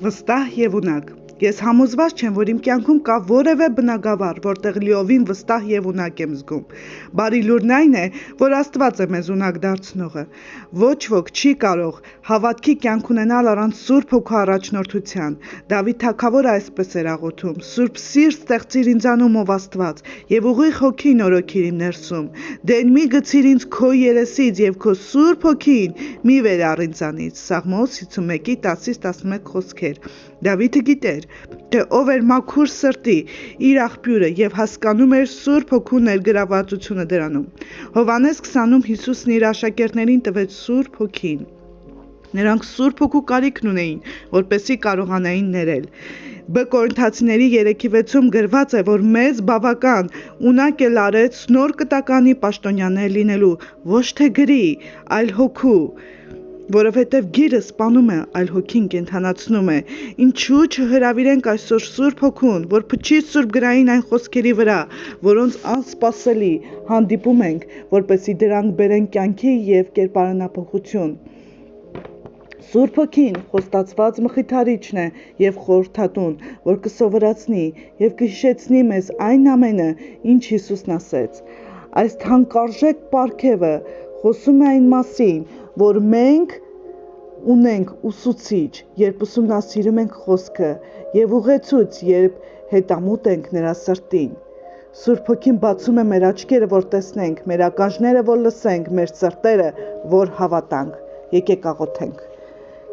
Վստահ եւ ունակ։ Ես համոզված չեմ, որ իմ կյանքում կա որևէ բնագավառ, որտեղ լիովին վստահ եւ ունակ եմ զգում։ Բարի լուրն այն է, որ Աստված է մեզ ունակ դարձնողը։ Ոչ ոք չի կարող հավատքի կյանք ունենալ առանց Սուրբ Հոգու առաջնորդության։ Դավիթ թագավորը այսպես էր աղոթում. «Սուրբ սիրտ ստեղծիր ինձանում, ով Աստված, եւ ուղիղ հոգի նորոգիր իմ ներսում։ Դեն մի գցիր ինձ քո երեսից եւ քո Սուրբ Հոգին մի վերառ ինձանից»։ Սաղմոս 51:10-11 խոսքեր։ Դավիթը գիտեր, թե ով էր մաքուր սրտի, իր աղբյուրը, եւ հասկանում էր Սուրբ Հոգու ներգրավվածությունը դրանում։ Հովհաննես 20-ում Հիսուսն իր աշակերտներին տվեց Սուրբ Հոգին։ Նրանք Սուրբ Հոգու կարիքն ունեին, որպեսզի կարողանային ներել։ Բ Կորինթացիների 3:6-ում գրված է, որ մեզ բավական ունակ էլ արեց նոր կտականի պաշտոնյաներ լինելու, ոչ թե գրի, այլ հոգու, որովհետև գիրը սպանում է, այլ հոգին կենդանացնում է։ Ինչու չհրավիրենք այսօր Սուրբ Հոգուն, որ փչի Սուրբ գրային այն խոսքերի վրա, որոնց անսպասելի հանդիպում ենք, որպեսզի դրանք բերեն կյանքի եւ կերպարանափոխություն։ Սուրբ Հոգին խոստացված մխիթարիչն է եւ խորհրդատուն, որ կսովորացնի եւ կհիշեցնի մեզ այն ամենը, ինչ Հիսուսն ասեց։ Այս թանկարժեք պարգևը խոսում է այն մասին, որ մենք ունենք ուսուցիչ, երբ ուսումնասիրում ենք խոսքը, եւ ուղեցույց, երբ հետամուտ ենք նրա սրտին։ Սուրբ Հոգին բացում է մեր աչքերը, որ տեսնենք, մեր ականջները, որ լսենք, մեր սրտերը, որ հավատանք։ Եկեք աղոթենք։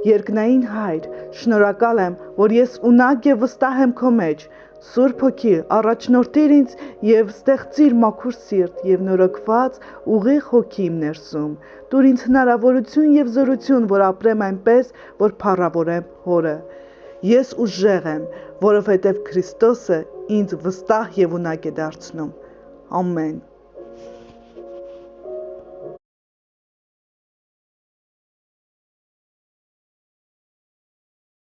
Երկնային Հայր, շնորհակալ եմ, որ ես ունակ եւ վստահ եմ քո մեջ։ Սուրբ Հոգի, առաջնորդիր ինձ եւ ստեղծիր մաքուր սիրտ եւ նորոգված ուղիղ հոգի իմ ներսում։ Տուր ինձ հնարավորություն եւ զորություն, որ ապրեմ այնպես, որ փառավորեմ Հորը։ Ես ուժեղ եմ, որովհետեւ Քրիստոսը ինձ վստահ եւ ունակ է դարձնում։ Ամեն։